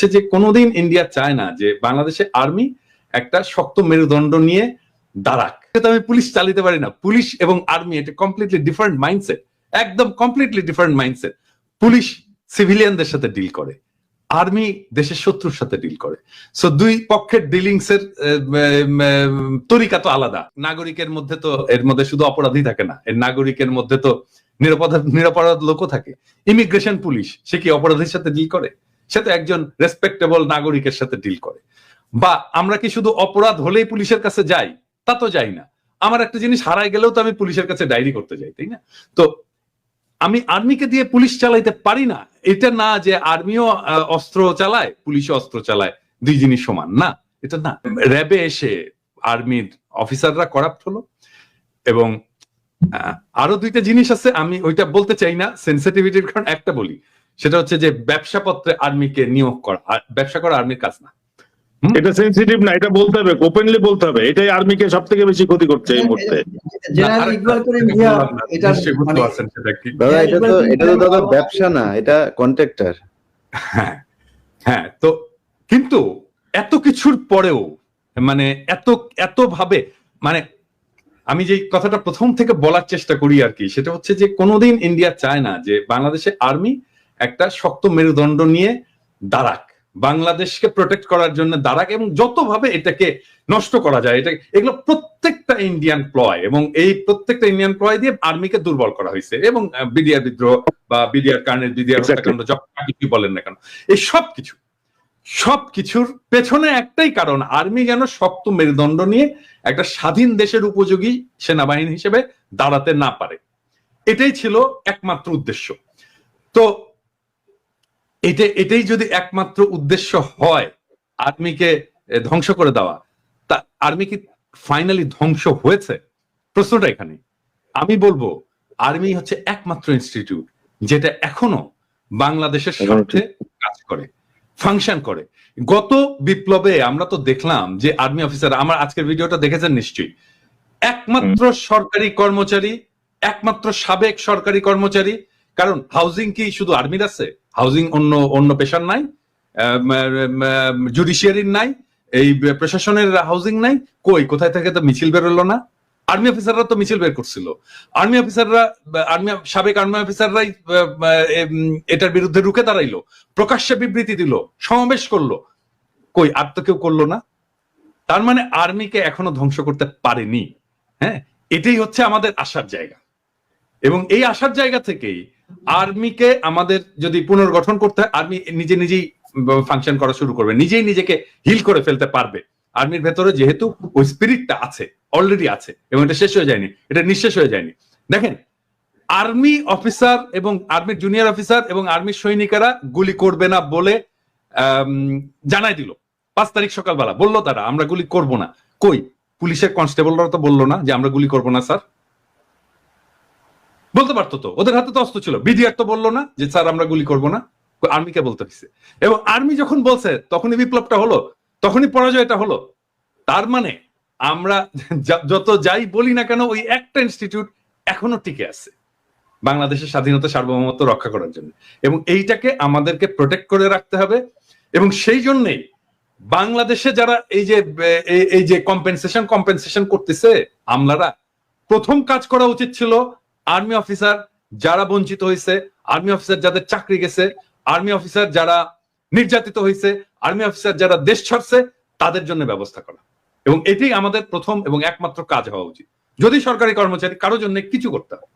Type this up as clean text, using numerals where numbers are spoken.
হচ্ছে যে কোনোদিন ইন্ডিয়া চায় না যে বাংলাদেশে আর্মি একটা শক্ত মেরুদণ্ড নিয়ে দাঁড়াক। আমি পুলিশ চালিতে পারি না। পুলিশ এবং আর্মি এটা কমপ্লিটলি ডিফারেন্ট মাইন্ডসেট, একদম কমপ্লিটলি ডিফারেন্ট মাইন্ডসেট। পুলিশ সিভিলিয়ানদের সাথে ডিল করে, আর্মি দেশের শত্রুর সাথে ডিল করে। সো দুই পক্ষের ডিলিংস এর তরিকা তো আলাদা। নাগরিকের মধ্যে তো এর মধ্যে শুধু অপরাধী থাকে না, এর নাগরিকের মধ্যে তো নিরপরাধ লোকও থাকে। ইমিগ্রেশন পুলিশ সে কি অপরাধীর সাথে ডিল করে? সে তো একজন রেসপেক্টেবল নাগরিকের সাথে ডিল করে। বা আমরা কি শুধু অপরাধ হলেই পুলিশের কাছে যাই? তা তো যাই না। আমার একটা জিনিস হারাই গেলেও তো আমি পুলিশের কাছে ডায়েরি করতে যাই, তাই না? তো আমি আর্মিকে দিয়ে পুলিশ চালাইতে পারি না, এটা না যে আর্মিও অস্ত্র চালায় পুলিশও অস্ত্র চালায়, দুই জিনিস সমান না, এটা না। র্যাবে এসে আর্মির অফিসাররা করাপ্ট হলো। এবং আরো দুইটা জিনিস আছে, আমি ওইটা বলতে চাই না সেন্সিটিভিটির কারণ। একটা বলি, সেটা হচ্ছে যে ব্যবসাপত্রে আর্মিকে নিয়োগ করা, ব্যবসা করা আর্মির কাজ না। এটা সেনসিটিভ না, এটা বলতে হবে, ওপেনলি বলতে হবে। এটাই আর্মিকে সব থেকে বেশি ক্ষতি করছে এই মুহূর্তে। এটা তো দাদা ব্যবসা না, এটা কন্ট্রাক্টর। হ্যাঁ হ্যাঁ, তো কিন্তু এত কিছুর পরেও মানে এত ভাবে, মানে আমি যে কথাটা প্রথম থেকে বলার চেষ্টা করি আর কি, সেটা হচ্ছে যে কোনোদিন ইন্ডিয়া চায় না যে বাংলাদেশে আর্মি একটা শক্ত মেরুদণ্ড নিয়ে দাঁড়াক, বাংলাদেশকে প্রোটেক্ট করার জন্য দাঁড়াক, এবং যতভাবে এটাকে নষ্ট করা যায় এটা, এগুলো প্রত্যেকটা ইন্ডিয়ান প্লয়, এবং এই প্রত্যেকটা ইন্ডিয়ান প্লয় দিয়ে আর্মিকে দুর্বল করা হয়েছে। এবং বিডিআর বিদ্রোহ বা বিডিআর কার্নেল, বিডিআর হত্যাকাণ্ড, যখন বলেন না কেন, এই সবকিছুর পেছনে একটাই কারণ, আর্মি যেন শক্ত মেরুদণ্ড নিয়ে একটা স্বাধীন দেশের উপযোগী সেনাবাহিনী হিসেবে দাঁড়াতে না পারে। এটাই ছিল একমাত্র উদ্দেশ্য। তো এটাই যদি একমাত্র উদ্দেশ্য হয় আর্মিকে ধ্বংস করে দেওয়া, তা আর্মি কি ফাইনালি ধ্বংস হয়েছে? প্রশ্নটা এখানে। আমি বলবো আর্মি হচ্ছে একমাত্র ইনস্টিটিউট যেটা এখনো বাংলাদেশের স্বার্থে কাজ করে, ফাংশন করে। গত বিপ্লবে আমরা তো দেখলাম যে আর্মি অফিসার, আমার আজকের ভিডিওটা দেখেছেন নিশ্চয়ই, একমাত্র সরকারি কর্মচারী, একমাত্র সাবেক সরকারি কর্মচারী। কারণ হাউজিং কি শুধু আর্মির আছে? হাউজিং অন্য পেশার নাই, জুডিশিয়ারির নাই, এই প্রশাসনের হাউজিং নাই। কোথায় থেকে তো মিছিল বেরোলো না? আর্মি অফিসাররা তো মিছিল বের করছিল। আর্মি অফিসাররা, সাবেক আর্মি অফিসাররাই এটার বিরুদ্ধে রুখে দাঁড়াইলো, প্রকাশ্যে বিবৃতি দিল, সমাবেশ করলো। আর তো কেউ করলো না। তার মানে আর্মিকে এখনো ধ্বংস করতে পারেনি। হ্যাঁ, এটাই হচ্ছে আমাদের আশার জায়গা। এবং এই আশার জায়গা থেকেই আর্মিকে আমাদের যদি পুনর্গঠন করতে হয়, আর্মি নিজেই ফাংশন করা শুরু করবে, নিজেকে হিল করে ফেলতে পারবে। আর্মির ভেতরে যেহেতু ওই স্পিরিটটা আছে, অলরেডি আছে, এবং এটা শেষ হয়ে যায়নি, এটা নিঃশেষ হয়ে যায়নি। দেখেন, আর্মি অফিসার এবং আর্মির জুনিয়র অফিসার এবং আর্মির সৈনিকেরা গুলি করবে না বলে জানাই দিল 5 তারিখ সকালবেলা। বললো তারা আমরা গুলি করব না। পুলিশের কনস্টেবলরা তো বললো না যে আমরা গুলি করব না স্যার? বলতে পারতো তো, ওদের হাতে তো অস্ত্র ছিল। বিডিআর তো বললো না যে স্যার আমরা গুলি করব না? আর্মিকে বলতে হয়েছে। এবং আর্মি যখন বলছে তখনই বিপ্লবটা হলো, তখনই পরাজয়টা হলো। তার মানে আমরা যত যাই বলি না কেন, ওই একটা ইনস্টিটিউট এখনো টিকে আছে বাংলাদেশের স্বাধীনতা সার্বভৌমত্ব রক্ষা করার জন্য, এবং এইটাকে আমাদেরকে প্রোটেক্ট করে রাখতে হবে। এবং সেই জন্যই বাংলাদেশে যারা এই যে কম্পেনসেশন করতেছে আমলারা, প্রথম কাজ করা উচিত ছিল আর্মি অফিসার যারা বঞ্চিত হয়েছে, আর্মি অফিসার যাদের চাকরি গেছে, আর্মি অফিসার যারা নির্যাতিত হয়েছে, আর্মি অফিসার যারা দেশ ছাড়ছে, তাদের জন্য ব্যবস্থা করা। এবং এটাই আমাদের প্রথম এবং একমাত্র কাজ হওয়া উচিত যদি সরকারি কর্মচারী কারোর জন্য কিছু করতে হয়।